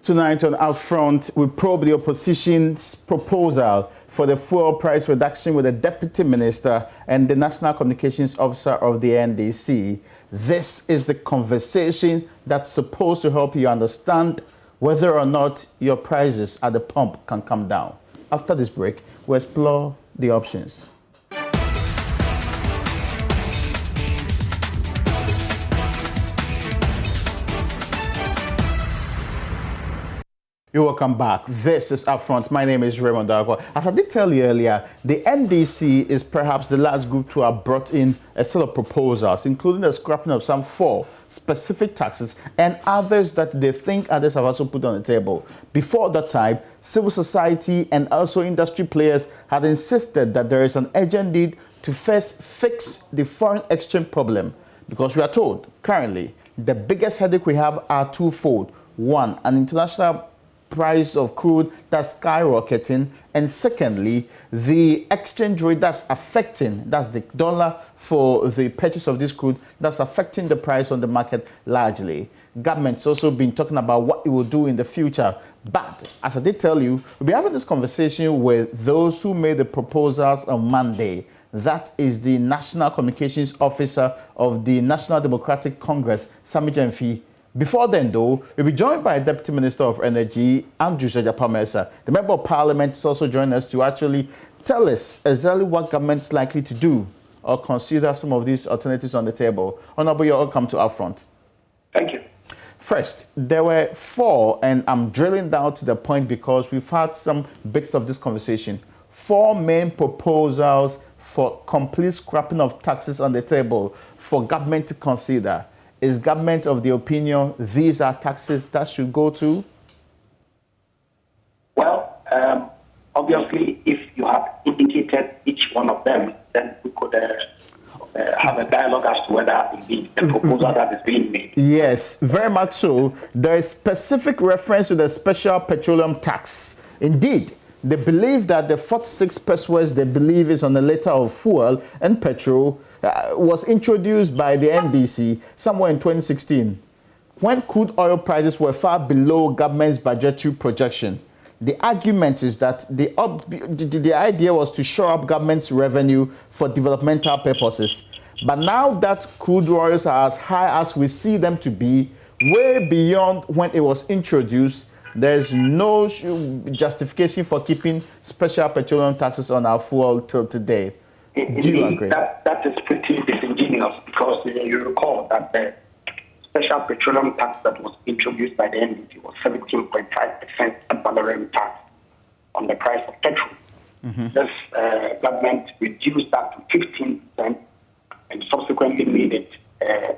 Tonight on Upfront, we probe the opposition's proposal for the fuel price reduction with the Deputy Minister and the National Communications Officer of the NDC. This is the conversation that's supposed to help you understand whether or not your prices at the pump can come down. After this break, we'll explore the options. You're welcome back. This is Upfront. My name is Raymond Darko. As I did tell you earlier, the NDC is perhaps the last group to have brought in a set of proposals, including the scrapping of some 4 specific taxes and others that they think others have also put on the table. Before that time, civil society and also industry players had insisted that there is an urgent need to first fix the foreign exchange problem, because we are told currently the biggest headache we have are twofold. One, an international price of crude that's skyrocketing, and secondly, the exchange rate that's the dollar for the purchase of this crude, that's affecting the price on the market largely. Government's also been talking about what it will do in the future, but as I did tell you, we'll be having this conversation with those who made the proposals on Monday. That is the National Communications Officer of the National Democratic Congress, Sami Gyamfi. Before then, though, we'll be joined by Deputy Minister of Energy, Andrew Sejapamesa. The Member of Parliament is also joining us to actually tell us exactly what government's likely to do or consider some of these alternatives on the table. Honorable, you're welcome to Upfront. Thank you. First, there were 4, and I'm drilling down to the point because we've had some bits of this conversation. 4 main proposals for complete scrapping of taxes on the table for government to consider. Is government of the opinion these are taxes that should go to? Well, obviously, if you have indicated each one of them, then we could have a dialogue as to whether indeed the proposal that is being made. Yes, very much so. There is specific reference to the special petroleum tax. Indeed, they believe that the 46 pesos they believe is on a liter of fuel and petrol was introduced by the NDC somewhere in 2016, when crude oil prices were far below government's budgetary projection. The argument is that the idea was to shore up government's revenue for developmental purposes. But now that crude oils are as high as we see them to be, way beyond when it was introduced, there's no justification for keeping special petroleum taxes on our fuel till today. Do you agree? That is pretty disingenuous, because you recall that the special petroleum tax that was introduced by the NDC was 17.5% ad valorem tax on the price of petrol. This government reduced that to 15% and subsequently made it a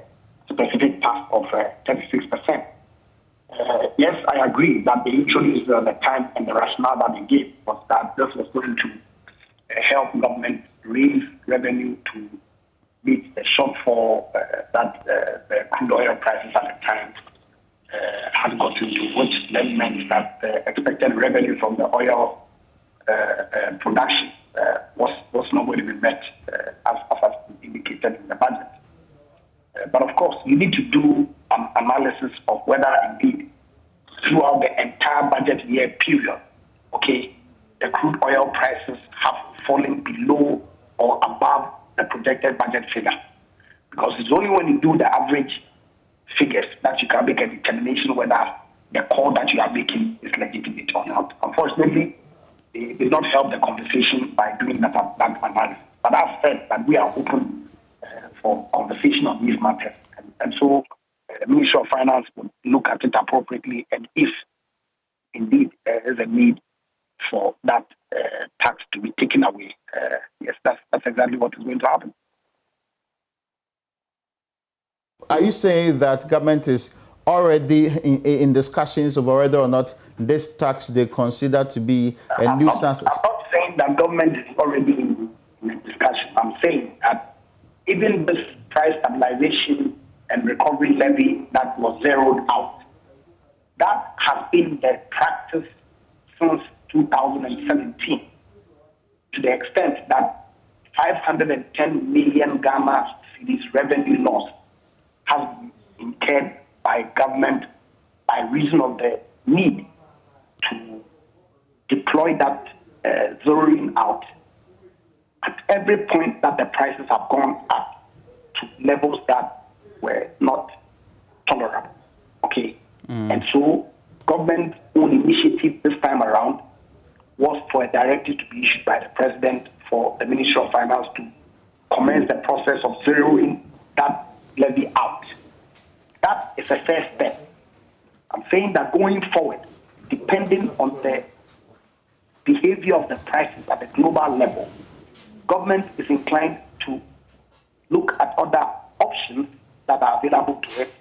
specific tax of 36%. Yes, I agree that they introduced the time, and the rationale that they gave was that this was going to help government raise revenue to meet the shortfall that the crude oil prices at the time had gotten to, which then meant that the expected revenue from the oil production was not going to be met as indicated in the budget. But of course, you need to do an analysis of whether indeed throughout the entire budget year period, the crude oil prices have fallen below or above the projected budget figure. Because it's only when you do the average figures that you can make a determination whether the call that you are making is legitimate or not. Unfortunately, they did not help the conversation by doing that analysis. But I've said that we are open for conversation on these matters. And so the Ministry of Finance would look at it appropriately, and if indeed there is a need for that tax to be taken away, yes, that's exactly what is going to happen. Are you saying that government is already in discussions over whether or not this tax they consider to be a nuisance? I'm not saying that government is already in discussion. I'm saying that even this price stabilization and recovery levy that was zeroed out, that has been the practice since 2017, to the extent that 510 million Ghana cedis revenue loss has been incurred by government by reason of the need to deploy that zeroing out at every point that the prices have gone up to levels that were not tolerable. Okay. And so government's own initiative this time around was for a directive to be issued by the president for the Ministry of Finance to commence the process of zeroing that levy out. That is a first step. I'm saying that going forward, depending on the behavior of the prices at the global level, government is inclined to look at other options that are available to it,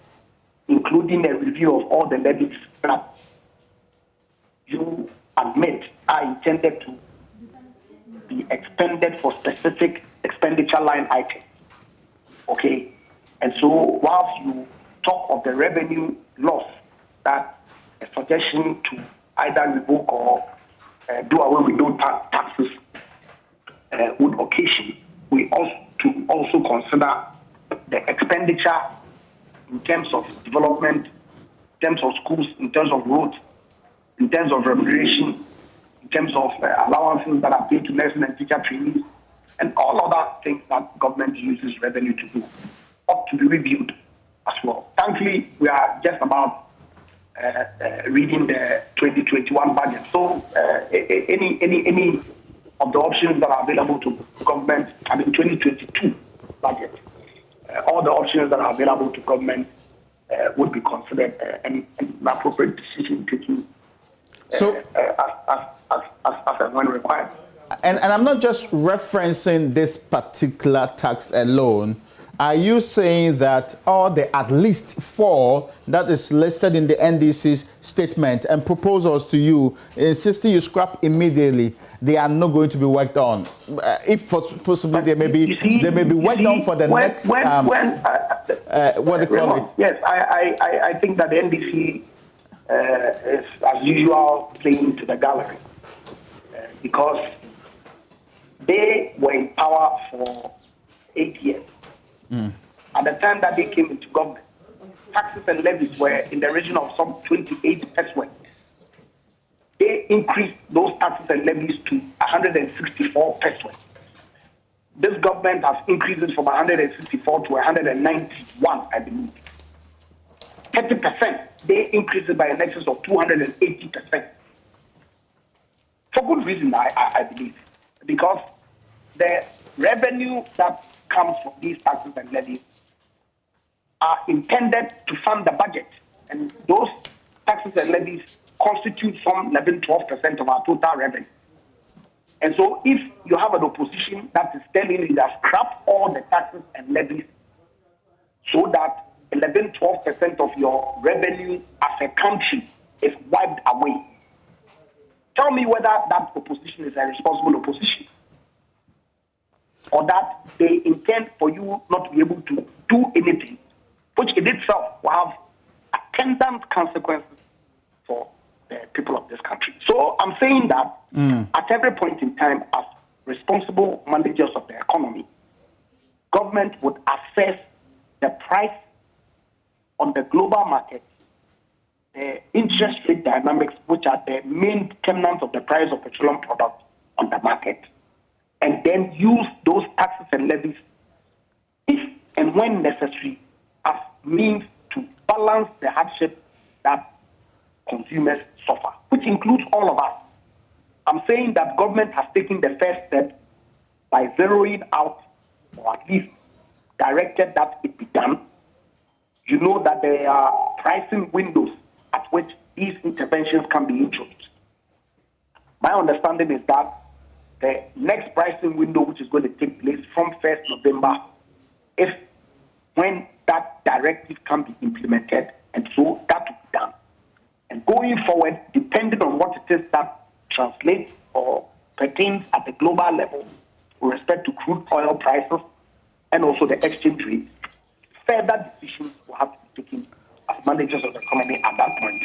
including a review of all the levies that you admit are intended to be expended for specific expenditure line items. Okay? And so whilst you talk of the revenue loss, that a suggestion to either revoke or do away with those taxes would occasion, we also consider the expenditure in terms of development, in terms of schools, in terms of roads, in terms of remuneration, in terms of allowances that are paid to nursing and teacher trainees, and all other things that government uses revenue to do, ought to be reviewed as well. Thankfully, we are just about reading the 2021 budget. So any of the options that are available to government, 2022 budget, all the options that are available to government would be considered an appropriate decision taking as and when required. And I'm not just referencing this particular tax alone. Are you saying that all the at least 4 that is listed in the NDC's statement and proposals to you, insisting you scrap immediately, they are not going to be worked on? If possibly they may be worked on for the next what do you call it? Yes, I think that the NDC is as usual playing to the gallery because they were in power for 8 years. At the time that they came into government, taxes and levies were in the region of some 28%. They increased those taxes and levies to 164%. This government has increased it from 164 to 191, I believe. 30%, they increased it by an excess of 280%. For good reason, I believe. Because the revenue that comes from these taxes and levies are intended to fund the budget. And those taxes and levies constitute some 11-12% of our total revenue. And so if you have an opposition that is telling you that scrap all the taxes and levies so that 11-12% of your revenue as a country is wiped away, tell me whether that opposition is a responsible opposition or that they intend for you not to be able to do anything, which in itself will have attendant consequences for the people of this country. So I'm saying that at every point in time, as responsible managers of the economy, government would assess the price on the global market, the interest rate dynamics, which are the main determinants of the price of petroleum products on the market, and then use those taxes and levies, if and when necessary, as means to balance the hardship that consumers suffer, which includes all of us. I'm saying that government has taken the first step by zeroing out, or at least directed that it be done. You know that there are pricing windows at which these interventions can be introduced. My understanding is that the next pricing window, which is going to take place from 1st November, is when that directive can be implemented, and so that will be done. And going forward, depending on what it is that translates or pertains at the global level with respect to crude oil prices and also the exchange rate, further decisions will have to be taken as managers of the economy at that point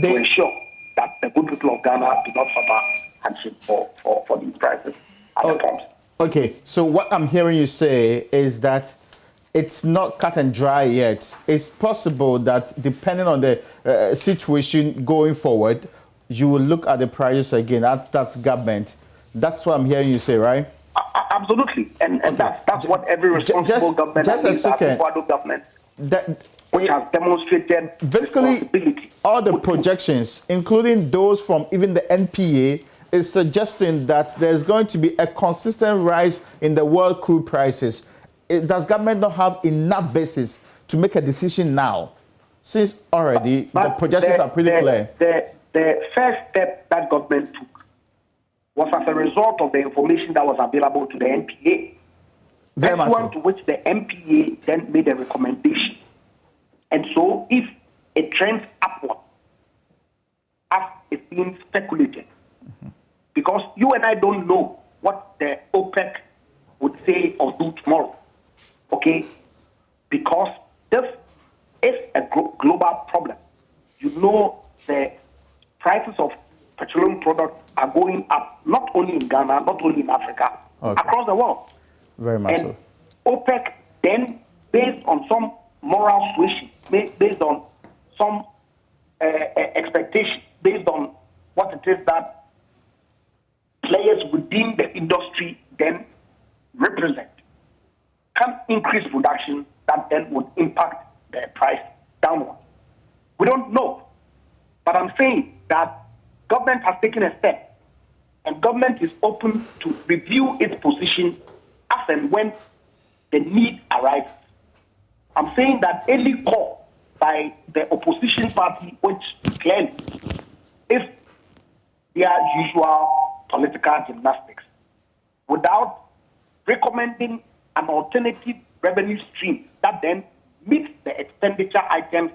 to ensure that the good people of Ghana do not suffer hardship for these prices at the pumps. Okay, so what I'm hearing you say is that it's not cut and dry yet. It's possible that depending on the situation going forward, you will look at the prices again. That's government. That's what I'm hearing you say, right? Absolutely, and that's what every responsible government, just a second, government, which has demonstrated basically all the projections, including those from even the NPA, is suggesting that there's going to be a consistent rise in the world crude prices. Does government not have enough basis to make a decision now, since already the projections are pretty clear? The first step that government took was as a result of the information that was available to the NPA. Pursuant to which the NPA then made a recommendation. And so if it trends upward, as it's being speculated, because you and I don't know what the OPEC would say or do tomorrow, okay? Because this is a global problem. You know, the prices of petroleum products are going up, not only in Ghana, not only in Africa, across the world. Very much and OPEC then, based on some moral switching, based on some expectation, based on what it is that players within the industry then represent, can increase production that then would impact the price downward. We don't know. But I'm saying that government has taken a step, and government is open to review its position as and when the need arises. I'm saying that any call by the opposition party, which clearly is their usual political gymnastics, without recommending an alternative revenue stream that then meets the expenditure items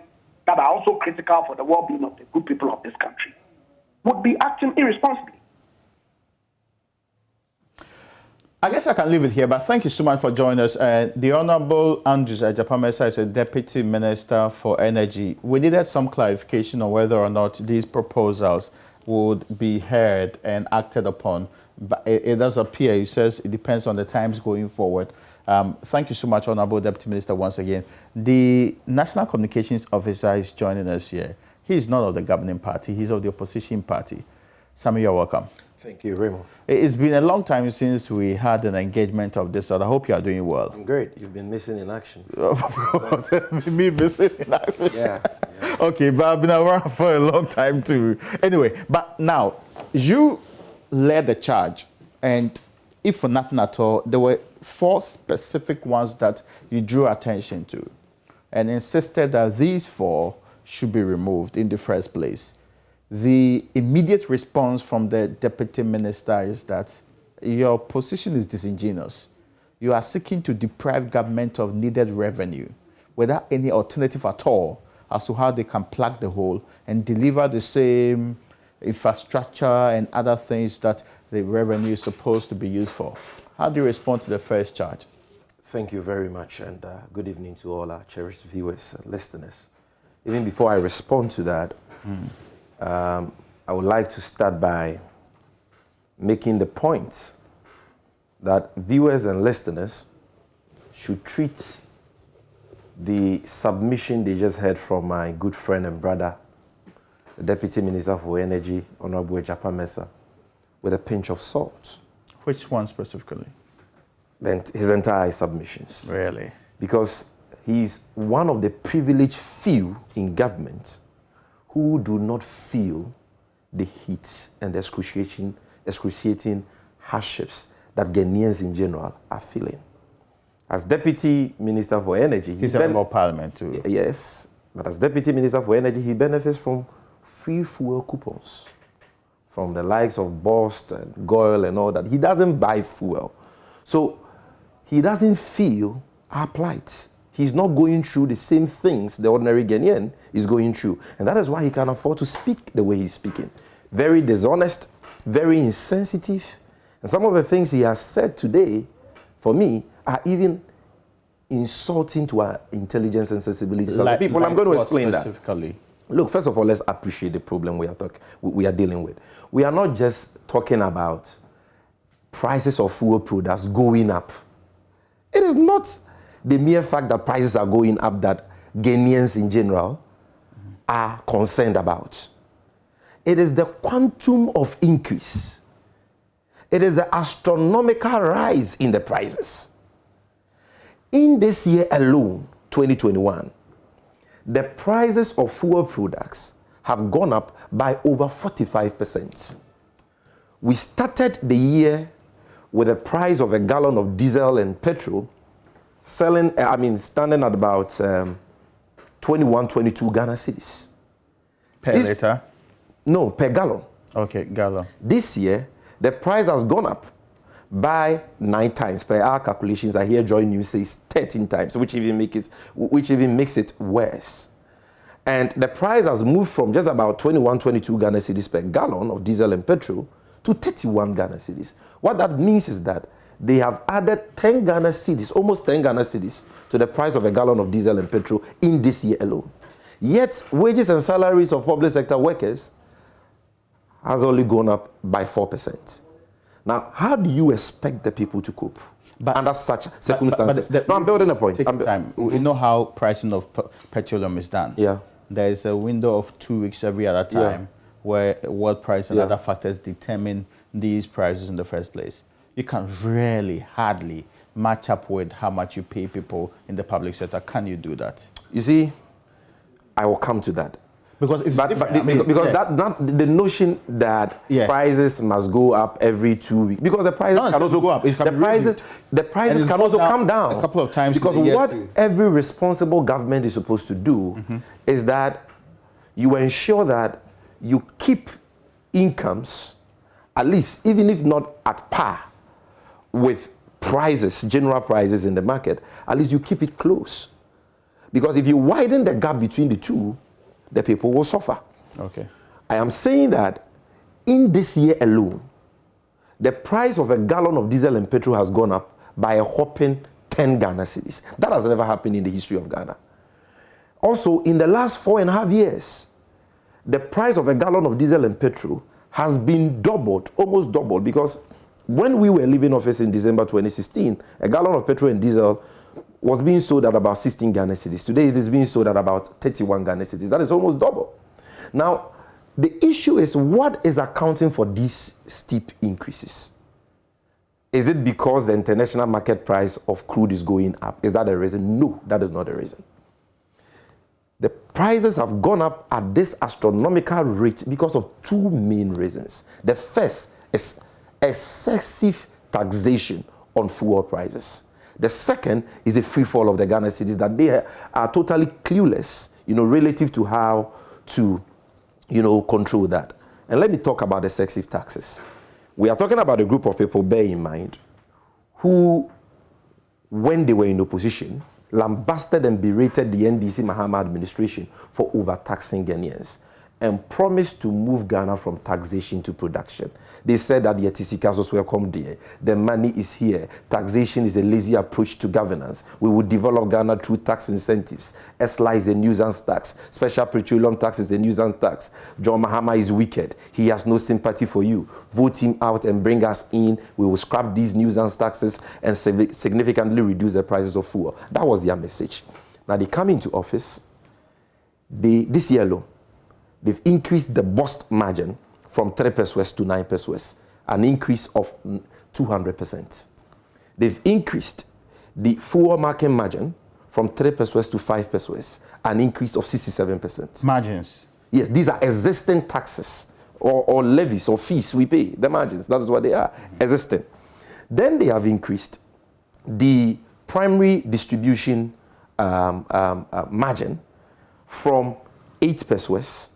that are also critical for the well-being of the good people of this country, would be acting irresponsibly. I guess I can leave it here, but thank you so much for joining us. The Honorable Andrews Ajapamesa is a Deputy Minister for Energy. We needed some clarification on whether or not these proposals would be heard and acted upon. But it does appear, he says, it depends on the times going forward. Thank you so much, Honorable Deputy Minister, once again. The National Communications Officer is joining us here. He is not of the governing party, he's of the opposition party. Sammy, you're welcome. Thank you, Raymond. It's been a long time since we had an engagement of this sort. I hope you are doing well. I'm great. You've been missing in action. Me missing in action? Yeah. Okay, but I've been around for a long time too. Anyway, but now, you led the charge, and if for nothing at all, there were 4 specific ones that you drew attention to and insisted that these 4 should be removed in the first place. The immediate response from the Deputy Minister is that your position is disingenuous. You are seeking to deprive government of needed revenue without any alternative at all as to how they can plug the hole and deliver the same infrastructure and other things that the revenue is supposed to be used for. How do you respond to the first charge? Thank you very much, and good evening to all our cherished viewers and listeners. Even before I respond to that, I would like to start by making the point that viewers and listeners should treat the submission they just heard from my good friend and brother, the Deputy Minister for Energy, Honorable Ajapamesa, with a pinch of salt. Which one specifically? His entire submissions. Really? Because he's one of the privileged few in government who do not feel the heat and the excruciating hardships that Ghanaians in general are feeling. As Deputy Minister for Energy... He's a member of Parliament too. Yes, but as Deputy Minister for Energy, he benefits from free fuel coupons from the likes of Bost and Goyle and all that. He doesn't buy fuel. So he doesn't feel our plight. He's not going through the same things the ordinary Ghanaian is going through. And that is why he can afford to speak the way he's speaking. Very dishonest, very insensitive. And some of the things he has said today, for me, are even insulting to our intelligence and sensibilities of the people. I'm going to explain that. Look, first of all, let's appreciate the problem we are dealing with. We are not just talking about prices of fuel products going up. It is not the mere fact that prices are going up that Ghanaians in general are concerned about. It is the quantum of increase. It is the astronomical rise in the prices. In this year alone, 2021, the prices of fuel products have gone up by over 45%. We started the year with a price of a gallon of diesel and petrol standing at about 21, 22 Ghana cedis. Per liter? No, per gallon. Okay, gallon. This year, the price has gone up by 9 times. Per our calculations, I hear JoyNews says 13 times, which even makes it worse. And the price has moved from just about 21, 22 Ghana cedis per gallon of diesel and petrol to 31 Ghana cedis. What that means is that they have added 10 Ghana cedis, almost 10 Ghana cedis, to the price of a gallon of diesel and petrol in this year alone. Yet, wages and salaries of public sector workers has only gone up by 4%. Now, how do you expect the people to cope under such circumstances? No, I'm building a point. Take time. We know how pricing of petroleum is done. Yeah. There is a window of 2 weeks every other time where world price and other factors determine these prices in the first place. You can hardly match up with how much you pay people in the public sector. Can you do that? You see, I will come to that. Because it's different. The notion that prices must go up every 2 weeks, because the prices can also go up. The prices can also come down a couple of times. Because what every responsible government is supposed to do is that you ensure that you keep incomes, at least even if not at par with prices, general prices in the market, at least you keep it close. Because if you widen the gap between the two, the people will suffer. Okay. I am saying that in this year alone, the price of a gallon of diesel and petrol has gone up by a whopping 10 Ghana cedis. That has never happened in the history of Ghana. Also, in the last 4.5 years, the price of a gallon of diesel and petrol has been doubled, almost doubled, because when we were leaving office in December 2016, a gallon of petrol and diesel was being sold at about 16 Ghana cedis. Today it is being sold at about 31 Ghana cedis. That is almost double. Now, the issue is what is accounting for these steep increases? Is it because the international market price of crude is going up? Is that the reason? No, that is not the reason. The prices have gone up at this astronomical rate because of 2 main reasons. The first is excessive taxation on fuel prices. The second is a free fall of the Ghana cedis, that they are totally clueless, relative to how to, control that. And let me talk about excessive taxes. We are talking about a group of people, bear in mind, who, when they were in opposition, lambasted and berated the NDC Mahama administration for overtaxing Ghanaians and promised to move Ghana from taxation to production. They said that the ETC was welcome there. The money is here. Taxation is a lazy approach to governance. We will develop Ghana through tax incentives. ESLA is a nuisance tax. Special petroleum tax is a nuisance tax. John Mahama is wicked. He has no sympathy for you. Vote him out and bring us in. We will scrap these nuisance taxes and significantly reduce the prices of fuel. That was their message. Now they come into office. This year alone, they've increased the bust margin from 3 pesos to 9 pesos, an increase of 200%. They've increased the fuel market margin from 3 pesos to 5 pesos, an increase of 67%. Margins? Yes, these are existing taxes or levies or fees we pay, the margins. That is what they are, existing. Then they have increased the primary distribution margin from 8 pesos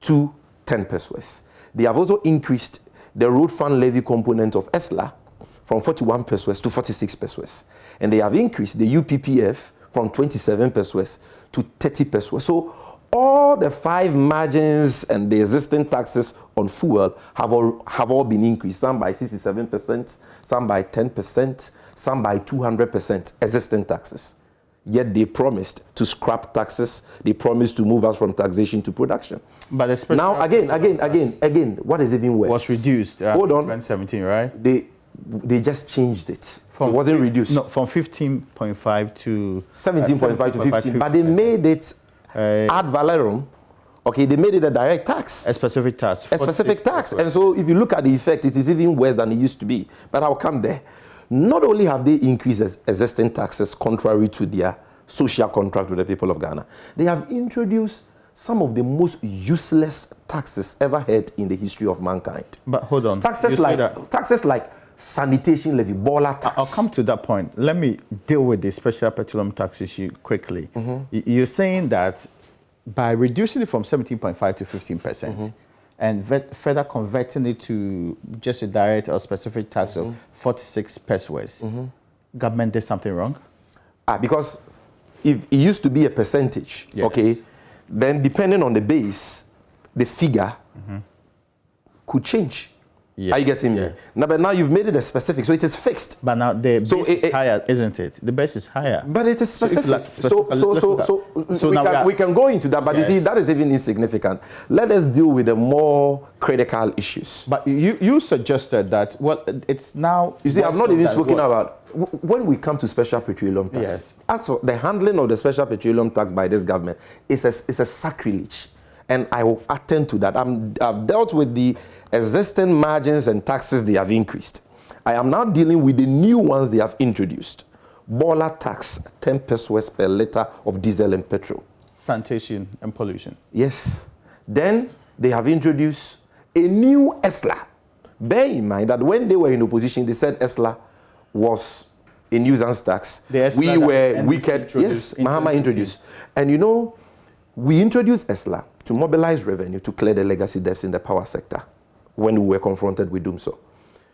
to 10 pesos. They have also increased the road fund levy component of ESLA from 41 pesos to 46 pesos. And they have increased the UPPF from 27 pesos to 30 pesos. So all the 5 margins and the existing taxes on fuel have all been increased, some by 67%, some by 10%, some by 200% existing taxes. Yet they promised to scrap taxes. They promised to move us from taxation to production. But especially now, again, what is even worse? Was reduced Hold on. 2017, right? they just changed it. It wasn't reduced. No, from 15.5 to 17.5 to 15, but they made it ad valorem. Okay, they made it a direct tax. A specific tax. A specific tax. And so if you look at the effect, it is even worse than it used to be. But I'll come there. Not only have they increased existing taxes contrary to their social contract with the people of Ghana, they have introduced some of the most useless taxes ever heard in the history of mankind. But hold on. Taxes like sanitation levy, baller tax. I'll come to that point. Let me deal with the special petroleum tax issue quickly. You're saying that by reducing it from 17.5 to 15%, and further converting it to just a direct or specific tax of 46 pesos, government did something wrong? Because if it used to be a percentage, yes. Okay, then depending on the base, the figure could change. Yes. Are you getting me? Now, but now you've made it a specific, so it is fixed. But now the base is higher, isn't it? The base is higher. But it is specific. So we can go into that, but you see, that is even insignificant. Let us deal with the more critical issues. But you suggested that, well, it's now... You see, I've not even spoken about... When we come to special petroleum tax, yes. As for the handling of the special petroleum tax by this government, it's a sacrilege. And I will attend to that. I've dealt with the existing margins and taxes they have increased. I am now dealing with the new ones they have introduced. Baller tax, 10 pesos per liter of diesel and petrol. Sanitation and pollution. Yes. Then they have introduced a new ESLA. Bear in mind that when they were in opposition, they said ESLA was a nuisance tax. We were wicked. Yes, Mahama introduced. And you know, we introduced ESLA to mobilize revenue to clear the legacy debts in the power sector when we were confronted with doing so.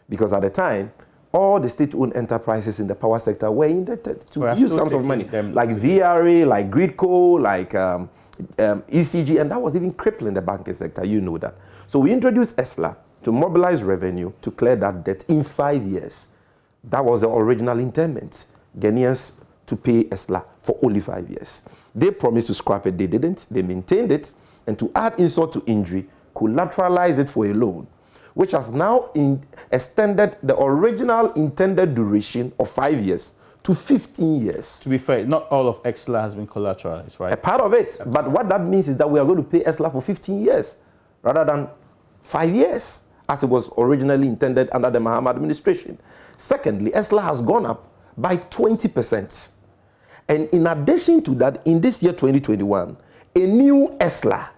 Because at the time, all the state-owned enterprises in the power sector were indebted to use sums of money, like VRA, like Gridco, like ECG, and that was even crippling the banking sector, you know that. So we introduced ESLA to mobilize revenue to clear that debt in 5 years. That was the original intent. Ghanaians to pay ESLA for only 5 years. They promised to scrap it, they didn't, they maintained it, and to add insult to injury, collateralize it for a loan, which has now extended the original intended duration of 5 years to 15 years. To be fair, not all of ESLA has been collateralized, right? A part of it, but what that means is that we are going to pay ESLA for 15 years rather than 5 years, as it was originally intended under the Mahama administration. Secondly, ESLA has gone up by 20%. And in addition to that, in this year 2021, a new ESLA,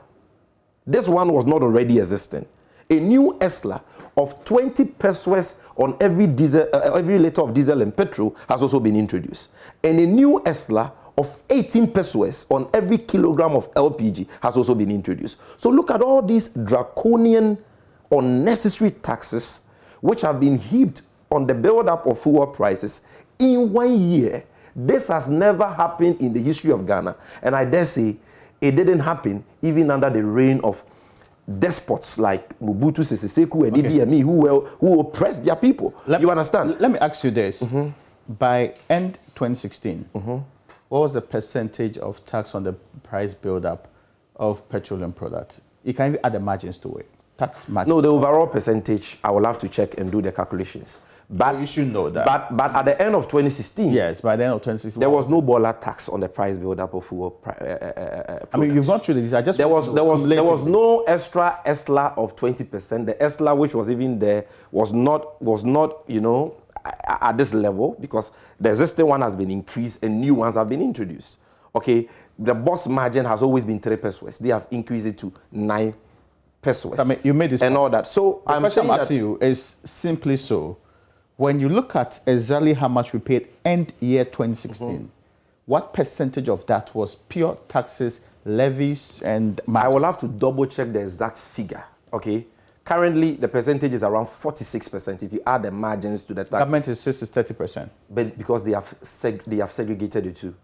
this one was not already existing, a new ESLA of 20 pesos on every liter of diesel and petrol has also been introduced. And a new ESLA of 18 pesos on every kilogram of LPG has also been introduced. So look at all these draconian, unnecessary taxes which have been heaped on the build-up of fuel prices in 1 year. This has never happened in the history of Ghana. And I dare say it didn't happen even under the reign of despots like Mobutu Sese Seko and Idi Amin who oppressed their people. You understand? Let me ask you this. By end 2016, what was the percentage of tax on the price build-up of petroleum products? You can even add the margins to it. Tax margin. No, the overall percentage, I will have to check and do the calculations. But you should know that. But at the end of 2016, yes, by the end of 2016, there was no baller tax on the price build-up of fuel. I mean, you've gone through this. I just there was no extra ESLA of 20%. The ESLA which was even there was not you know at this level because the existing one has been increased and new ones have been introduced. Okay, the boss margin has always been 3 pesos. They have increased it to 9 pesos. So, I mean, you made this and point. all that. So the question I'm asking you is simply so. When you look at exactly how much we paid end year 2016, what percentage of that was pure taxes, levies, and margins? I will have to double check the exact figure, okay? Currently, the percentage is around 46% if you add the margins to the taxes. Government insists 30%. But because they have segregated the two.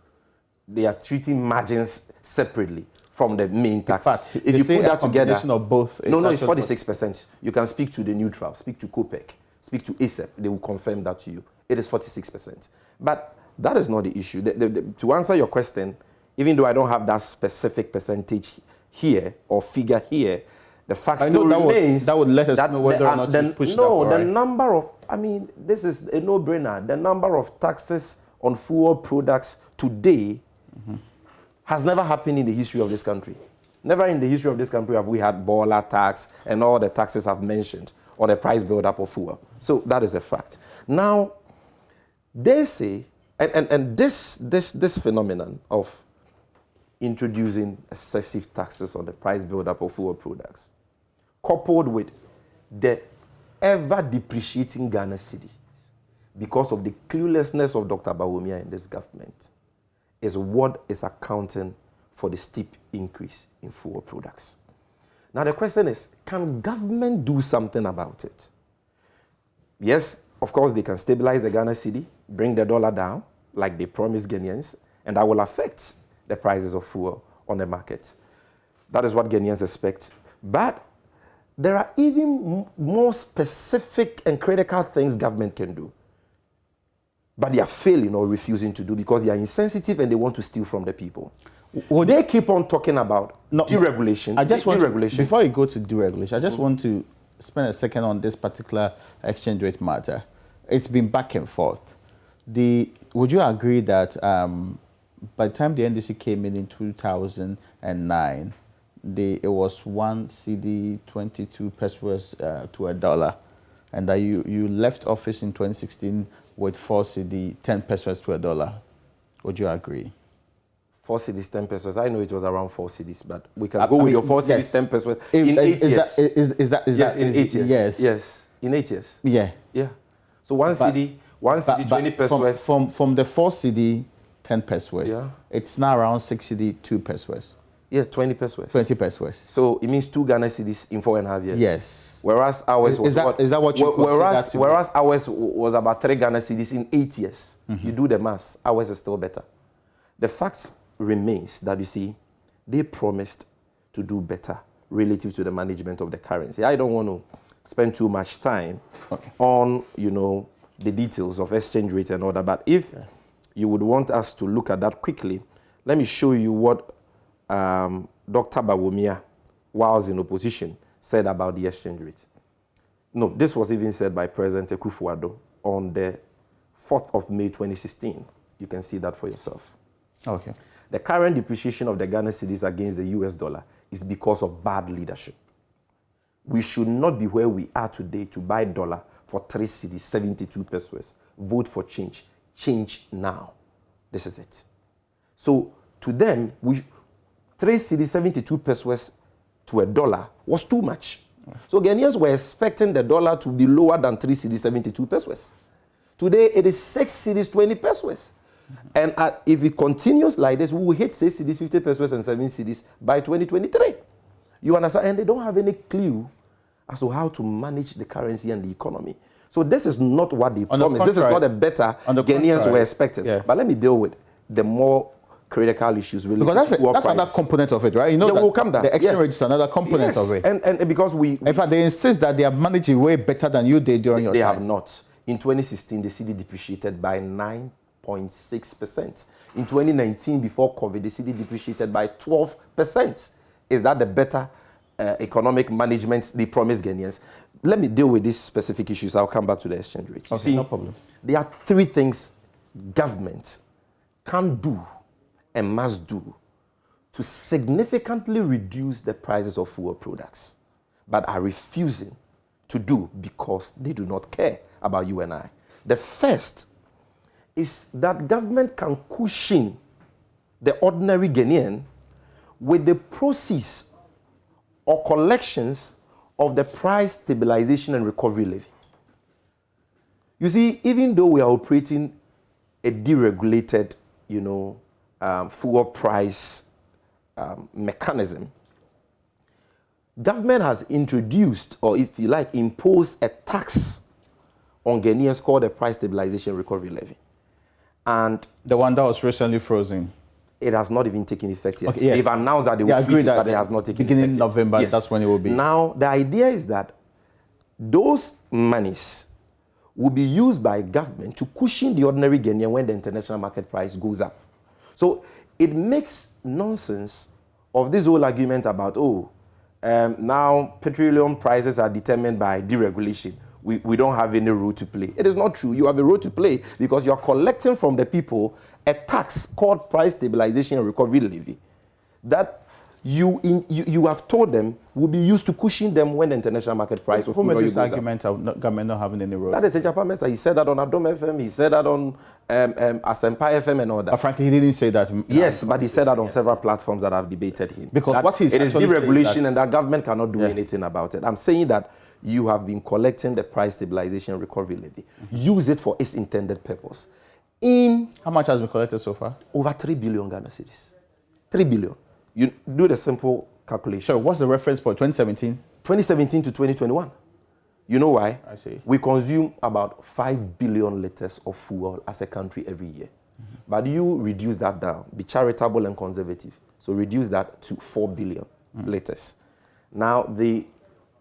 They are treating margins separately from the main taxes. In fact, if you put that together, of both, no, it's 46%. You can speak to the neutral, speak to COPEC, speak to ASEP, they will confirm that to you. It is 46%. But that is not the issue. To answer your question, even though I don't have that specific percentage here or figure here, The fact still remains that would let us know whether or not to push that. No, the number of, I mean, this is a no-brainer. The number of taxes on fuel products today has never happened in the history of this country. Never in the history of this country have we had baller tax and all the taxes I've mentioned or the price build-up of fuel. So that is a fact. Now, they say, and this phenomenon of introducing excessive taxes on the price build-up of fuel products, coupled with the ever-depreciating Ghana cedi, because of the cluelessness of Dr. Bawumia and this government, is what is accounting for the steep increase in fuel products. Now the question is, can government do something about it? Yes, of course, they can stabilize the Ghana cedi, bring the dollar down, like they promised Ghanaians, and that will affect the prices of fuel on the market. That is what Ghanaians expect. But there are even more specific and critical things government can do. But they are failing or refusing to do because they are insensitive and they want to steal from the people. Would they keep on talking about deregulation? I just want deregulation. Before you go to deregulation, I just want to spend a second on this particular exchange rate matter. It's been back and forth. Would you agree that by the time the NDC came in 2009, it was 1 cedi 22 pesos to a dollar, and that you left office in 2016 with 4 cedi 10 pesos to a dollar? Would you agree? 4 cedis, 10 pesos. I know it was around 4 cedis, but we can go with your 4 cedis, 10 pesos in 8 years. Yes, in 8 years. Yes. Yes, in 8 years. Yeah. Yeah. So 1 cedi, 20 pesos. From the 4 cedi, 10 pesos, yeah, it's now around 6 cedi, 2 pesos. Yeah, 20 pesos. 20 pesos. So it means 2 Ghana cedis in 4.5 years. Yes. Whereas ours was is that what you consider? Whereas ours was about 3 Ghana cedis in 8 years. You do the maths, ours is still better. The facts remains that, you see, they promised to do better relative to the management of the currency. I don't want to spend too much time on, the details of exchange rate and all that, but if you would want us to look at that quickly, let me show you what Dr. Bawumia, whilst in opposition, said about the exchange rate. No, this was even said by President Akufo-Addo on the 4th of May 2016. You can see that for yourself. Okay. The current depreciation of the Ghana cedis against the US dollar is because of bad leadership. We should not be where we are today to buy dollar for 3 cedis, 72 pesos. Vote for change. Change now. This is it. So to them, 3 cedis, 72 pesos to a dollar was too much. So Ghanaians were expecting the dollar to be lower than 3 cedis, 72 pesos. Today, it is 6 cedis, 20 pesos. And if it continues like this, we will hit 6 cedis, 50 pesos, and 7 cedis by 2023. You understand? And they don't have any clue as to how to manage the currency and the economy. So this is not what they promised. This is not a better Ghanaians were expecting. Yeah. But let me deal with the more critical issues related to that's another component of it, right? You know, that will come down. The exchange rate is another component of it. And because in fact, they insist that they have managed it way better than you did during your time. They have not. In 2016, the cedi depreciated by 9.6%. In 2019, before COVID, the cedi depreciated by 12%. Is that the better economic management they promised Ghanaians? Let me deal with these specific issues. I'll come back to the exchange rate. Okay, see, no problem. There are 3 things government can do and must do to significantly reduce the prices of fuel products, but are refusing to do because they do not care about you and I. The first is that government can cushion the ordinary Ghanaian with the proceeds or collections of the price stabilization and recovery levy. You see, even though we are operating a deregulated, fuel price mechanism, government has introduced, or if you like, imposed a tax on Ghanaians called the price stabilization recovery levy. And the one that was recently frozen. It has not even taken effect yet. Okay, yes. They've announced that they will freeze it, but it has not taken effect yet. Beginning November, yes. That's when it will be. Now, the idea is that those monies will be used by government to cushion the ordinary Ghanaian when the international market price goes up. So it makes nonsense of this whole argument about, now petroleum prices are determined by deregulation. We don't have any role to play. It is not true. You have a role to play because you're collecting from the people a tax called Price Stabilization and Recovery Levy that you have told them will be used to cushion them when the international market price of crude oil goes up. Who made this argument of government not having any role? That is a Japan message. He said that on Adom FM. He said that on Asempa FM and all that. But frankly, he didn't say that. Yes, but he said that on several platforms that have debated him. Because that what he's it is deregulation that, and that government cannot do anything about it. I'm saying that you have been collecting the Price Stabilization and Recovery Levy. Use it for its intended purpose. How much has been collected so far? Over 3 billion Ghana cedis. 3 billion. You do the simple calculation. So what's the reference for 2017? 2017 to 2021. You know why? I see. We consume about 5 billion liters of fuel as a country every year. But you reduce that down, be charitable and conservative. So reduce that to 4 billion liters. Now, the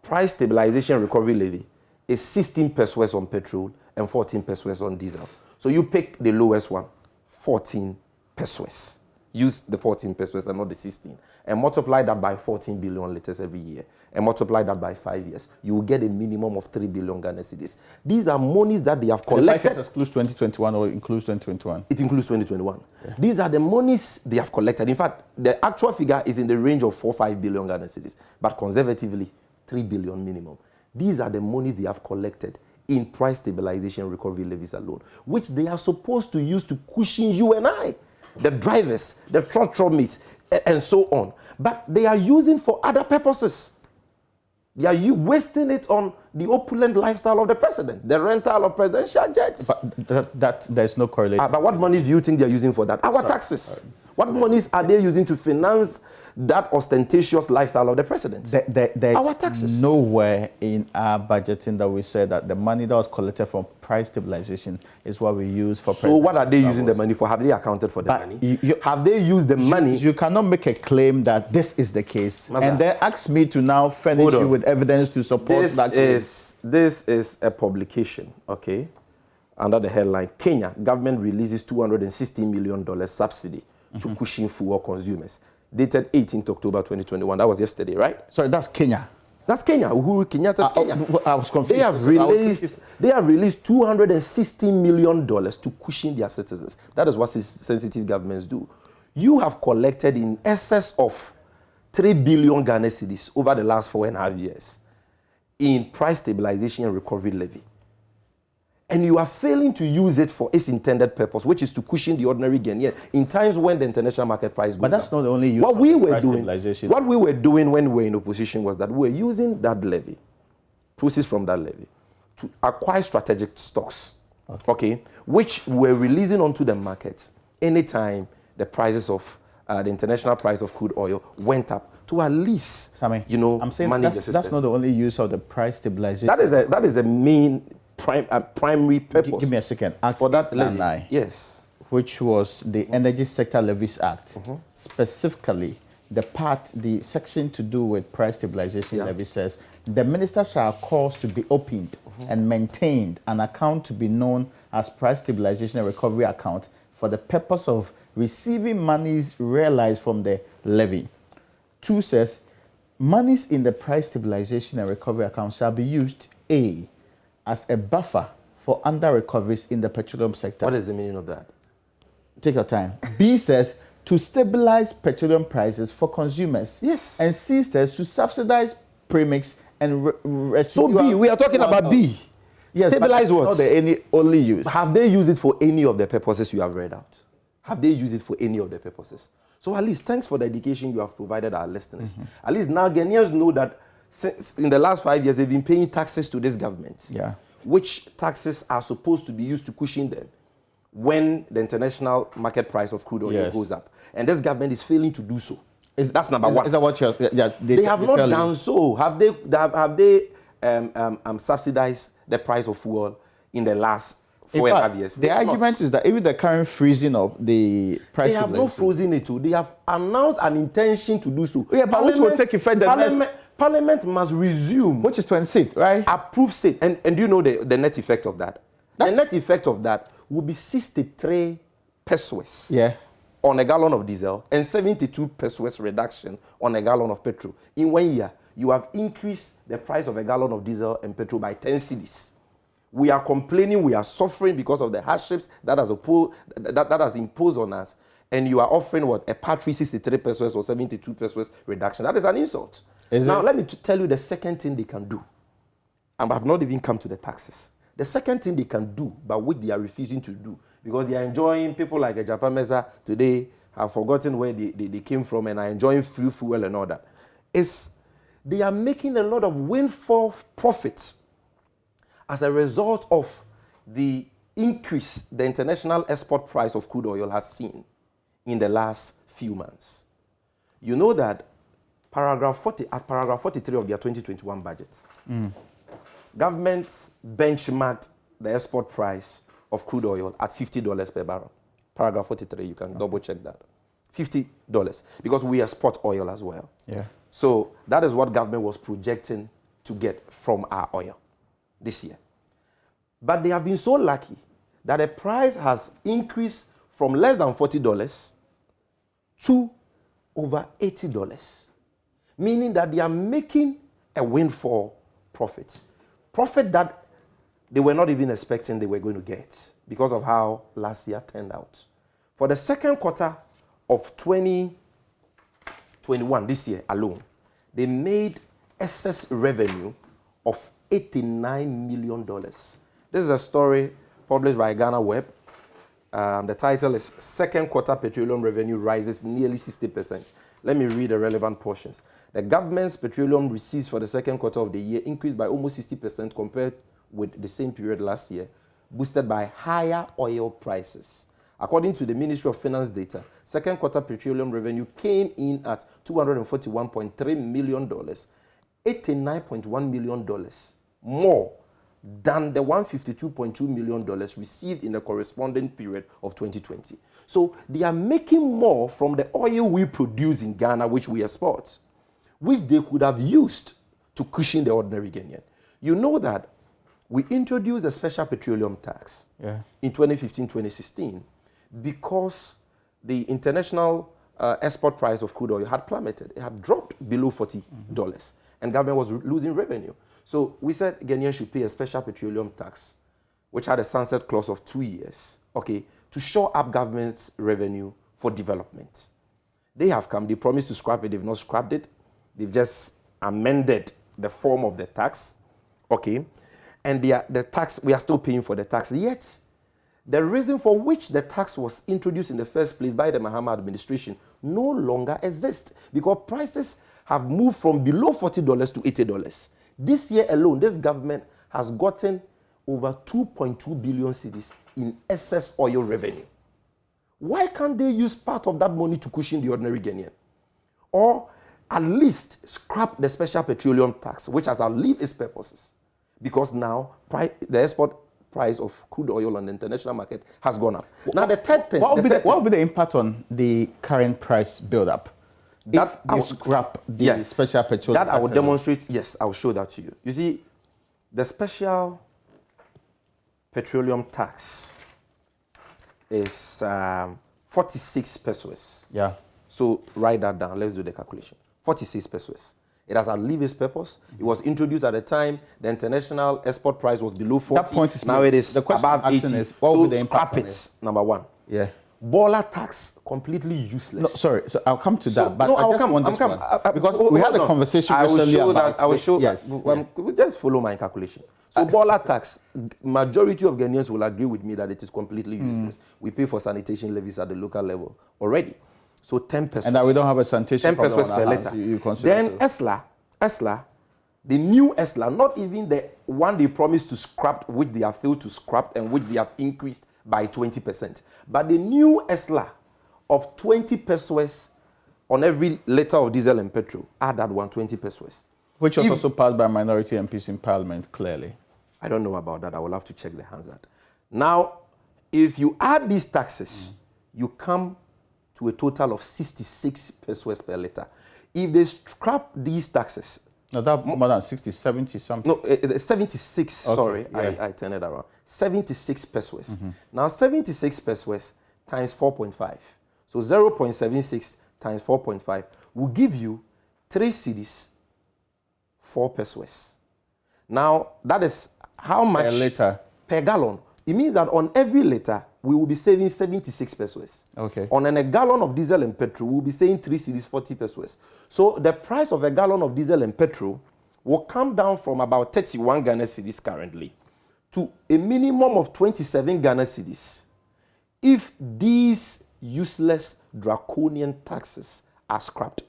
Price Stabilization and Recovery Levy is 16 pesos on petrol and 14 pesos on diesel. So you pick the lowest one, 14 pesos. Use the 14 pesos and not the 16. And multiply that by 14 billion liters every year. And multiply that by 5 years. You will get a minimum of 3 billion Ghana cedis. These are monies that they have collected. The 5 years excludes 2021 or includes 2021? It includes 2021. Yeah. These are the monies they have collected. In fact, the actual figure is in the range of 4-5 billion Ghana cedis. But conservatively, 3 billion minimum. These are the monies they have collected in Price Stabilization and Recovery Levies alone, which they are supposed to use to cushion you and I, the drivers, the trotro meat, and so on. But they are using for other purposes. They are wasting it on the opulent lifestyle of the president, the rental of presidential jets. But there's no correlation. But what money do you think they are using for that? Our taxes. What monies are they using to finance that ostentatious lifestyle of the president? Our taxes. Nowhere in our budgeting that we said that the money that was collected from price stabilization is what we use for. So what are they using the money for? Have they accounted for the money? Have they used the money? You cannot make a claim that this is the case and then ask me to now furnish you with evidence to support that claim. This is a publication, okay, under the headline, Kenya government releases $260 million subsidy to cushion fuel consumers. Dated 18th October 2021. That was yesterday, right? Sorry, that's Kenya. That's Kenya. Uhuru Kenyatta's Kenya. I was confused. They have released $260 million to cushion their citizens. That is what sensitive governments do. You have collected in excess of 3 billion Ghana cedis over the last 4.5 years in Price Stabilization and Recovery Levy. And you are failing to use it for its intended purpose, which is to cushion the ordinary Ghanaian in times when the international market price goes up. But that's not the only use what we were price doing, stabilization. What we were doing when we were in opposition was that we were using that levy, proceeds from that levy, to acquire strategic stocks, okay, which we're releasing onto the markets anytime the prices of the international price of crude oil went up to at least, Sammy, I'm saying manage the system. That's not the only use of the price stabilization. That is the main primary purpose. Give me a second. Act for that levy. Yes. Which was the Energy Sector Levies Act. Specifically, the section to do with price stabilization levy says the minister shall cause to be opened and maintained an account to be known as price stabilization and recovery account for the purpose of receiving monies realized from the levy. 2 says monies in the price stabilization and recovery account shall be used A, as a buffer for under-recoveries in the petroleum sector. What is the meaning of that? Take your time. B says to stabilize petroleum prices for consumers. Yes. And C says to subsidize premix and So B, we are talking about B. Yes, stabilize what? Not the only use. Have they used it for any of the purposes you have read out? Have they used it for any of the purposes? So at least thanks for the education you have provided our listeners. At least now Ghanaians know that since in the last 5 years, they've been paying taxes to this government, which taxes are supposed to be used to cushion them when the international market price of crude oil goes up. And this government is failing to do so. That's number one. Is that what you're they have not done so. Have they subsidized the price of fuel in the last 4.5 years? The argument is that even the current freezing of the price, they have not frozen it too. They have announced an intention to do so. Yeah, but which will take effect Parliament must resume. Which is 26th, right? Approves it. And do you know the net effect of that? The net effect of that will be 63 pesos on a gallon of diesel and 72 pesos reduction on a gallon of petrol in 1 year. you have increased the price of a gallon of diesel and petrol by 10 cedis. We are complaining, we are suffering because of the hardships that has imposed on us. And you are offering what? A paltry 63 pesos or 72 pesos reduction. That is an insult. Let me tell you the second thing they can do. And I have not even come to the taxes. The second thing they can do, but which they are refusing to do, because they are enjoying, people like a Japan Mesa today have forgotten where they came from and are enjoying free fuel and all that, is they are making a lot of windfall profits as a result of the increase the international export price of crude oil has seen in the last few months. You know that paragraph 43 of their 2021 budget, government benchmarked the export price of crude oil at $50 per barrel. Paragraph 43, you can double check that. $50, because we export oil as well. Yeah. So that is what government was projecting to get from our oil this year. But they have been so lucky that the price has increased from less than $40 to over $80, meaning that they are making a windfall profit. Profit that they were not even expecting they were going to get because of how last year turned out. For the second quarter of 2021, this year alone, they made excess revenue of $89 million. This is a story published by Ghana Web. The title is Second Quarter Petroleum Revenue Rises Nearly 60%. Let me read the relevant portions. The government's petroleum receipts for the second quarter of the year increased by almost 60% compared with the same period last year, boosted by higher oil prices. According to the Ministry of Finance data, second quarter petroleum revenue came in at $241.3 million, $89.1 million more than the $152.2 million received in the corresponding period of 2020. So they are making more from the oil we produce in Ghana, which we export, which they could have used to cushion the ordinary Ghanaian. You know that we introduced a special petroleum tax in 2015-2016 because the international export price of crude oil had plummeted. It had dropped below $40, and government was losing revenue. So we said Ghanaians should pay a special petroleum tax, which had a sunset clause of 2 years, okay, to shore up government's revenue for development. They have come, they promised to scrap it, they've not scrapped it. They've just amended the form of the tax, okay, and the tax, we are still paying for the tax. Yet, the reason for which the tax was introduced in the first place by the Mahama administration no longer exists because prices have moved from below $40 to $80. This year alone, this government has gotten over 2.2 billion cedis in excess oil revenue. Why can't they use part of that money to cushion the ordinary Ghanaian? Or at least scrap the special petroleum tax, which has outlived its purposes. Because now the export price of crude oil on the international market has gone up. Now the third thing... What would be the impact on the current price build-up? If you scrap the special petroleum tax? That I will demonstrate, yes, I will show that to you. You see, the special petroleum tax is 46 pesos. Yeah. So write that down. Let's do the calculation. 46 pesos. It has outlived its purpose. It was introduced at a time the international export price was below 40. That point is now it is above 80. Is, what would be the impact scrap it, number one. Yeah. Baller tax, completely useless. No, sorry, so I'll come to that, but I just want this one. Because we had a conversation recently about I will show that. Just follow my calculation. So baller tax, majority of Ghanaians will agree with me that it is completely useless. We pay for sanitation levies at the local level already. So 10 pesos. And that we don't have a sanitation 10 pesos per litre. Then ESLA, the new ESLA, not even the one they promised to scrap, which they have failed to scrap and which they have increased by 20%. But the new ESLA of 20 pesos on every litre of diesel and petrol, add that 120 pesos. Which was also passed by minority MPs in Parliament, clearly. I don't know about that. I will have to check the Hansard. Now, if you add these taxes, you come to a total of 66 pesos per litre. If they scrap these taxes... No, that more than 60, 70 something. No, 76, okay, sorry, yeah. I turned it around. 76 pesos. Now, 76 pesos times 4.5. So 0.76 times 4.5 will give you 3 cedis 4 pesos. Now, that is how much? Per liter. Per gallon. It means that on every liter, we will be saving 76 pesos. Okay. On a gallon of diesel and petrol, we will be saving 3 cedis 40 pesos. So the price of a gallon of diesel and petrol will come down from about 31 Ghana cedis currently to a minimum of 27 Ghana cedis if these useless draconian taxes are scrapped.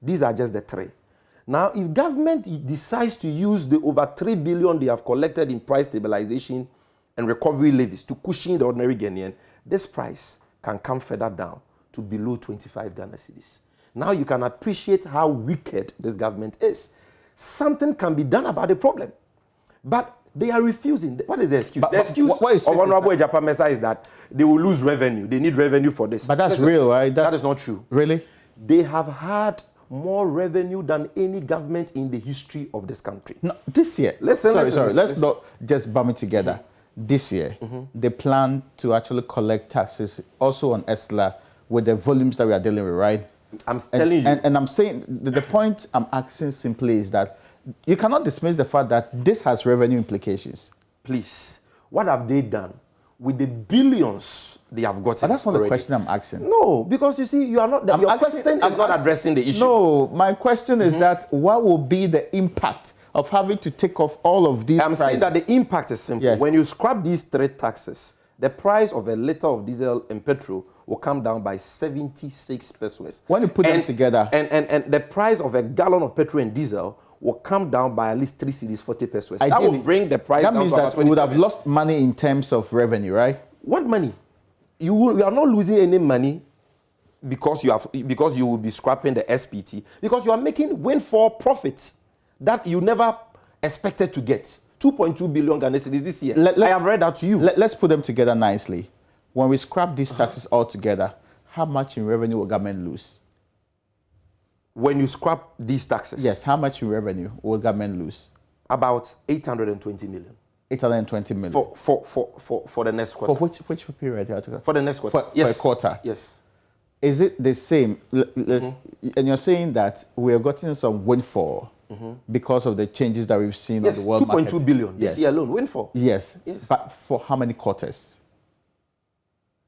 These are just the 3. Now, if government decides to use the over 3 billion they have collected in price stabilization and recovery levies to cushion the ordinary Ghanaian, this price can come further down to below 25 Ghana cedis. Now you can appreciate how wicked this government is. Something can be done about the problem, but they are refusing. What is the excuse? The excuse of Honorable Ejapa Mensah is that they will lose revenue. They need revenue for this. But that's real, right? That is not true. Really? They have had more revenue than any government in the history of this country. No, this year. Listen. Let's not just bum it together. This year, they plan to actually collect taxes also on ESLA with the volumes that we are dealing with, right? I'm telling you. And I'm saying, the point I'm asking simply is that you cannot dismiss the fact that this has revenue implications. Please, what have they done with the billions they have gotten? But that's not already? the question I'm asking. No, because you see, your question is not addressing the issue. No, my question is that what will be the impact of having to take off all of these prices? Saying that the impact is simple. Yes. When you scrap these 3 taxes, the price of a liter of diesel and petrol will come down by 76 pesos. When you put them together. And the price of a gallon of petrol and diesel will come down by at least 3 cedis 40 pesos. Ideally, that will bring the price down to about 27. That means that we would have lost money in terms of revenue, right? What money? You are not losing any money because you will be scrapping the SPT, because you are making windfall profits that you never expected to get. 2.2 billion Ghana cedis this year. I have read that to you. Let's put them together nicely. When we scrap these taxes all together, how much in revenue will government lose? When you scrap these taxes? Yes, how much in revenue will government lose? About 820 million. 820 million. For the next quarter. For which period? For the next quarter. For a quarter? Yes. Is it the same? And you're saying that we have gotten some windfall because of the changes that we've seen on the world market? 2.2 billion this year alone, windfall. Yes. But for how many quarters?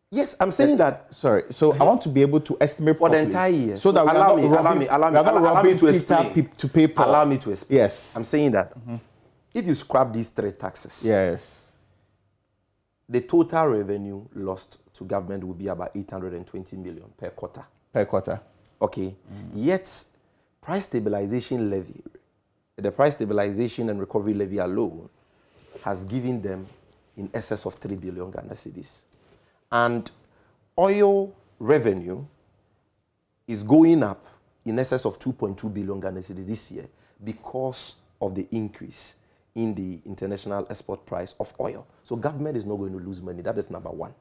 Yes, I'm saying that. Sorry, so I want to be able to estimate for properly, the entire year. so that allow me to explain. To pay Paul. Allow me to explain. Yes, I'm saying that if you scrap these 3 taxes, yes, the total revenue lost to government will be about 820 million per quarter. Per quarter. Okay. Yet, price stabilization levy, the price stabilization and recovery levy alone, has given them in excess of 3 billion Ghana cedis. And oil revenue is going up in excess of 2.2 billion Ghana cedis this year because of the increase in the international export price of oil. So government is not going to lose money. That is number 1.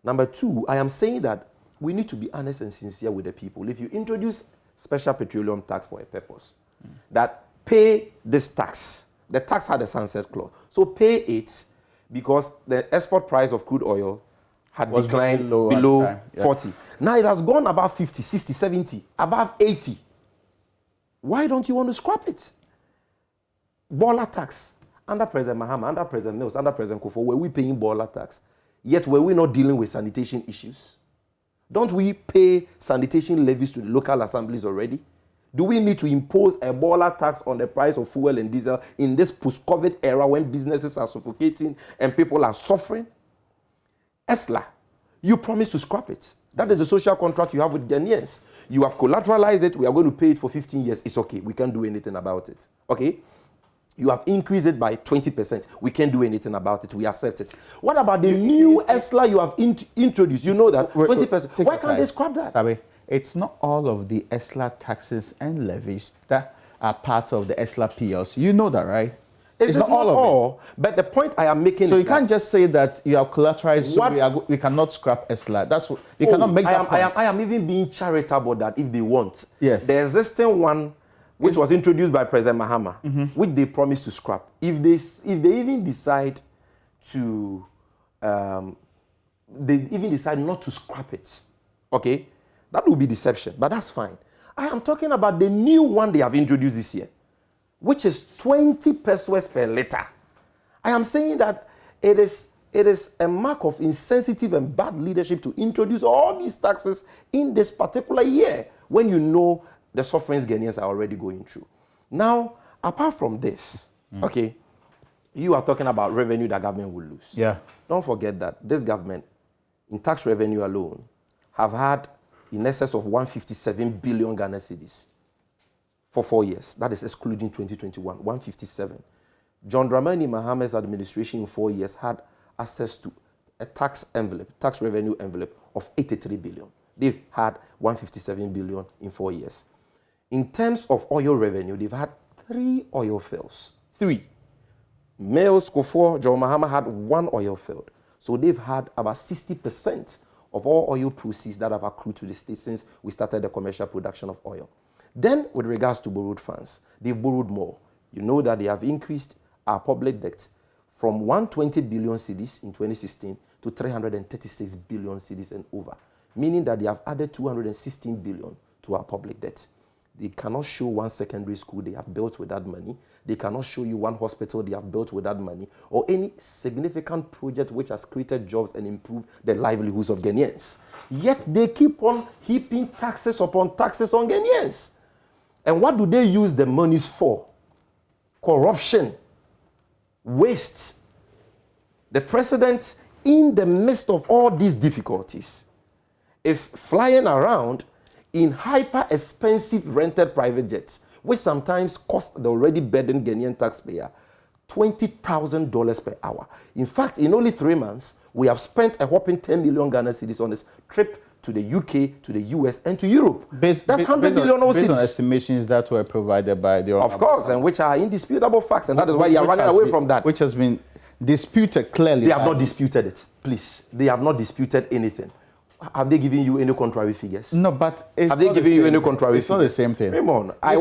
Number 2, I am saying that we need to be honest and sincere with the people. If you introduce special petroleum tax for a purpose, that pay this tax, the tax had a sunset clause, so pay it because the export price of crude oil had declined below 40. Now it has gone above 50, 60, 70, above 80. Why don't you want to scrap it? Baller tax. Under President Mahama, under President Mills, under President Kofo, were we paying baller tax? Yet were we not dealing with sanitation issues? Don't we pay sanitation levies to the local assemblies already? Do we need to impose a baller tax on the price of fuel and diesel in this post-COVID era when businesses are suffocating and people are suffering? ESLA, you promised to scrap it. That is the social contract you have with Ghanaians. You have collateralized it. We are going to pay it for 15 years. It's okay. We can't do anything about it. Okay? You have increased it by 20%. We can't do anything about it. We accept it. What about the new ESLA you have introduced? You know that 20%. Why can't they scrap that? Sabe, it's not all of the ESLA taxes and levies that are part of the ESLA PLC. You know that, right? It's not all. But the point I am making. So you can't just say that you have collateralized, so we cannot scrap ESLA. That's what you cannot make that point. I am even being charitable that if they want. Yes. The existing one, which was introduced by President Mahama, which they promised to scrap. If they even decide to, they even decide not to scrap it, okay, that will be deception. But that's fine. I am talking about the new one they have introduced this year, which is 20 pesos per liter. I am saying that it is a mark of insensitive and bad leadership to introduce all these taxes in this particular year when you know the sufferings Ghanaians are already going through. Now, apart from this, okay, you are talking about revenue that government will lose. Yeah. Don't forget that this government, in tax revenue alone, have had in excess of 157 billion Ghana cedis for 4 years. That is excluding 2021, 157. John Dramani Mahamad's administration in 4 years had access to a tax revenue envelope of 83 billion. They've had 157 billion in 4 years. In terms of oil revenue, they've had 3 oil fields. 3. Males, Kofor, John Mahama had 1 oil field. So they've had about 60% of all oil proceeds that have accrued to the state since we started the commercial production of oil. Then, with regards to borrowed funds, they've borrowed more. You know that they have increased our public debt from 120 billion cedis in 2016 to 336 billion cedis and over, meaning that they have added 216 billion to our public debt. They cannot show one secondary school they have built with that money. They cannot show you one hospital they have built with that money, or any significant project which has created jobs and improved the livelihoods of Ghanaians. Yet they keep on heaping taxes upon taxes on Ghanaians. And what do they use the monies for? Corruption, waste. The president, in the midst of all these difficulties, is flying around in hyper-expensive rented private jets, which sometimes cost the already burdened Ghanaian taxpayer $20,000 per hour. In fact, in only 3 months, we have spent a whopping 10 million Ghana cedis on this trip to the UK, to the US, and to Europe. That's 100 million cedis. Based on estimations that were provided by the... Of course, and which are indisputable facts, and that is why you are running away from that. Which has been disputed clearly. They have not disputed it, please. They have not disputed anything. Have they given you any contrary figures? No, but have they given you any contrary figures? It's not the same thing. Raymond, I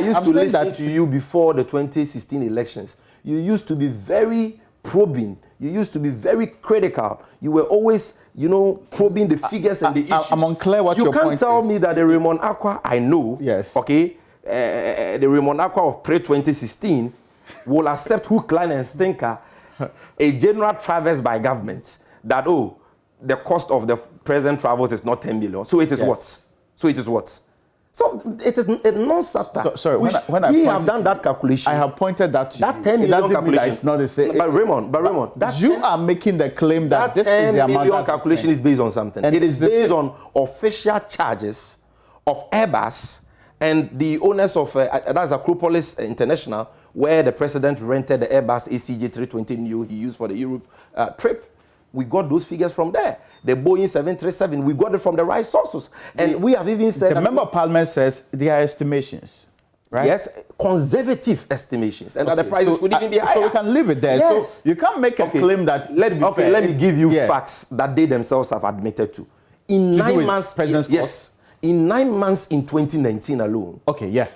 used to listen to you before the 2016 elections. You used to be very probing. You used to be very critical. You were always, probing the figures and the issues. I'm unclear what your point is. You can't tell me that the Raymond Aqua I know, yes, okay, the Raymond Aqua of pre-2016 will accept hook, line, and sinker a general traverse by government that, the cost of the present travels is not 10 million. So it is what? So it is what? So it is a non-starter. Sorry, we have done that calculation. I have pointed that to that you. 10 million calculation. It's not the same. But Raymond, you are making the claim that this is the amount. 10 million calculation is based on something. And it is based on official charges of Airbus and the owners of that's Acropolis International, where the president rented the Airbus ACJ 320 Neo he used for the Europe trip. We got those figures from there. The Boeing 737, we got it from the right sources. And we have even said... The member of parliament says they are estimations, right? Yes, conservative estimations. And that the prices could even be higher. So we can leave it there. Yes. So you can't make a claim that... Let me give you facts that they themselves have admitted to. In 9 months... In 9 months in 2019 alone... Okay, yeah.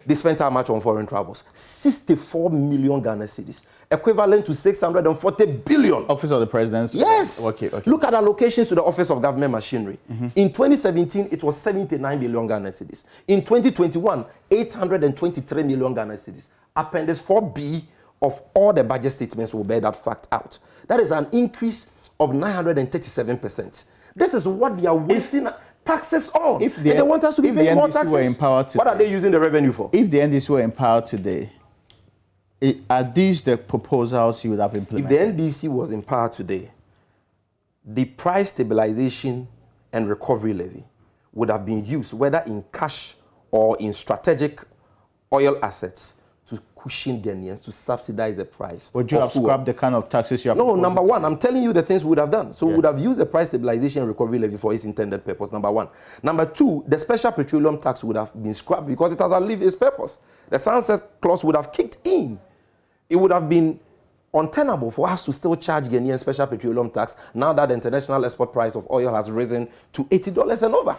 They spent how much on foreign travels? 64 million Ghana cedis, equivalent to 640 billion. Office of the President. Yes. Okay. Look at allocations to the Office of Government Machinery. In 2017, it was 79 billion Ghana cedis. In 2021, 823 million Ghana cedis. Appendix 4B of all the budget statements will bear that fact out. That is an increase of 937%. This is what they are wasting taxes on. And they want us to be paying more taxes. What are they using the revenue for? If the NDC were in power today, are these the proposals you would have implemented? If the NDC was in power today, the price stabilization and recovery levy would have been used, whether in cash or in strategic oil assets, to cushion Ghanaians, to subsidize the price. Would you have scrapped the kind of taxes you have? No, number one, I'm telling you the things we would have done. So we would have used the price stabilization and recovery levy for its intended purpose, number one. Number two, the special petroleum tax would have been scrapped because it has outlived its purpose. The sunset clause would have kicked in. It would have been untenable for us to still charge Ghanaian special petroleum tax now that the international export price of oil has risen to $80 and over.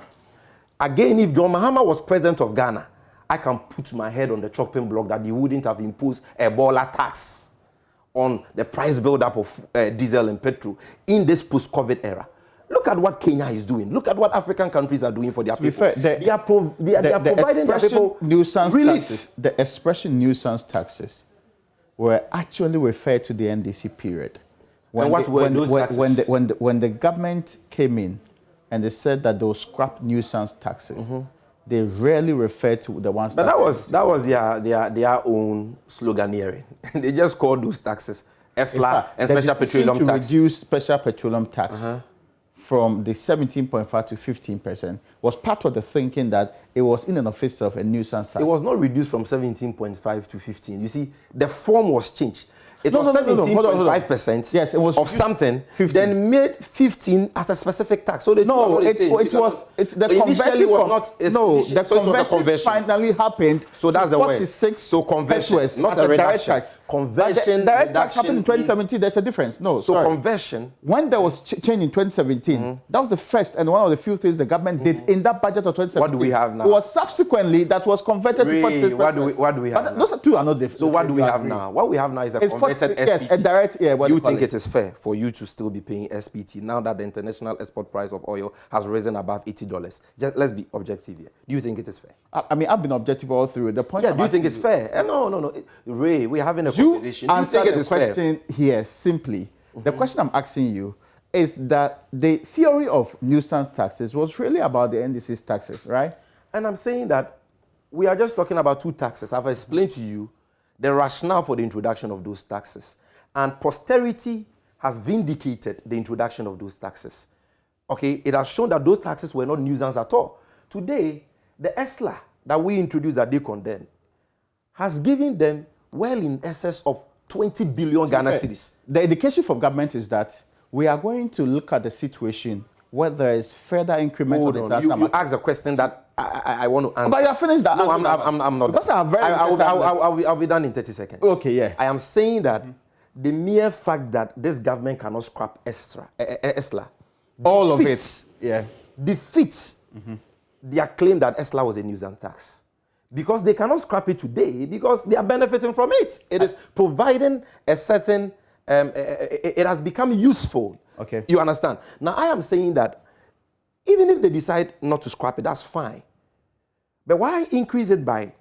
Again, if John Mahama was president of Ghana, I can put my head on the chopping block that he wouldn't have imposed a Ebola tax on the price build-up of diesel and petrol in this post-COVID era. Look at what Kenya is doing. Look at what African countries are doing for their people. Fair, they are providing their people nuisance relief. taxes. The expression nuisance taxes were actually referred to the NDC period. And what were those taxes? When the government came in and they said that those scrap nuisance taxes, they rarely referred to the ones but that was their own sloganeering. They just called those taxes ESLA and special petroleum tax. To reduce special petroleum tax from the 17.5 to 15% was part of the thinking that it was in and of itself a nuisance tax. It was not reduced from 17.5 to 15. You see, the form was changed. It was 17.5% yes, it was of something, 15. then made 15 as a specific tax. So the conversion finally happened. So that's the way. 46 so conversion, pesos not as a direct tax. Conversion, direct tax happened in 2017. There's a difference. No, so sorry. conversion. When there was change in 2017, that was the first and one of the few things the government did in that budget of 2017. What do we have now? It was subsequently that was converted to 46 pesos. What do we have? Those two are not different. So what do we have now? What we have now is a converted SPT. Yes, a direct. Yeah, you think it is fair for you to still be paying SPT now that the international export price of oil has risen above $80? Just let's be objective here. Do you think it is fair? I mean, I've been objective all through. The point. Yeah, do you think it's fair? No. Ray, we're having a conversation. You answer the question here simply. The question I'm asking you is that the theory of nuisance taxes was really about the NDC's taxes, right? And I'm saying that we are just talking about two taxes. I've explained to you the rationale for the introduction of those taxes. And posterity has vindicated the introduction of those taxes. Okay, it has shown that those taxes were not nuisance at all. Today, the ESLA that we introduced that they condemned has given them well in excess of 20 billion Ghana cedis. The indication from government is that we are going to look at the situation where there is further increment of the international you asked a question that I want to answer. But you have finished that. No, I'm not. Because I'll be done in 30 seconds. Okay, yeah. I am saying that the mere fact that this government cannot scrap ESLA, all of it, defeats their claim that ESLA was a nuisance tax. Because they cannot scrap it today because they are benefiting from it. It is providing a certain, it has become useful. Okay. You understand? Now, I am saying that even if they decide not to scrap it, that's fine. But why increase it by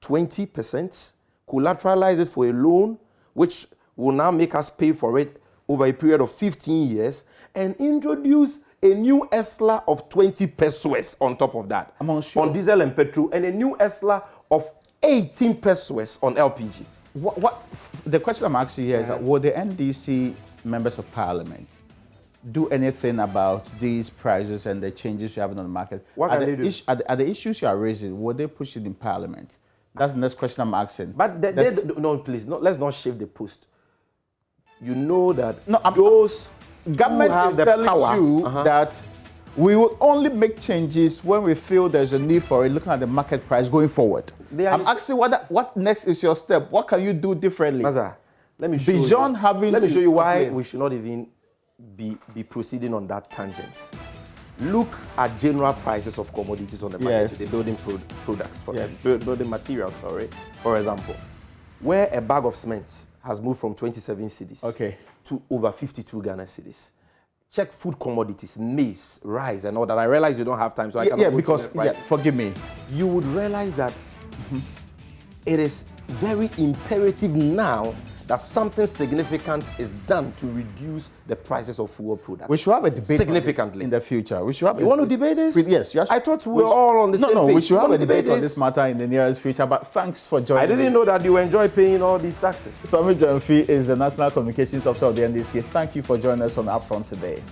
20%, collateralize it for a loan, which will now make us pay for it over a period of 15 years, and introduce a new ESLA of 20 pesos on top of that, on diesel and petrol, and a new ESLA of 18 pesos on LPG. What the question I'm asking here is that will the NDC members of parliament do anything about these prices and the changes you have on the market? What can they do? Are the issues you are raising, will they push it in parliament? That's the next question I'm asking. But no, please, let's not shift the post. You know that those government is telling you that we will only make changes when we feel there's a need for it, looking at the market price going forward. I'm asking what next is your step? What can you do differently? Maza, let me show you why we should not even be proceeding on that tangent. Look at general prices of commodities on the market today, building products, building materials, for example, where a bag of cement has moved from 27 cedis to over 52 Ghana cedis. Check food commodities, maize, rice, and all that. I realize you don't have time, so I cannot forgive me. You would realize that it is very imperative now that something significant is done to reduce the prices of fuel products. We should have a debate significantly in the future. We should have. You want to debate this? Yes. I thought we were all on the same page. No, we should have a debate on this matter in the nearest future. But thanks for joining. I didn't know that you enjoy paying all these taxes. Sami Jamfi is the National Communications Officer of the NDC. Thank you for joining us on Upfront today.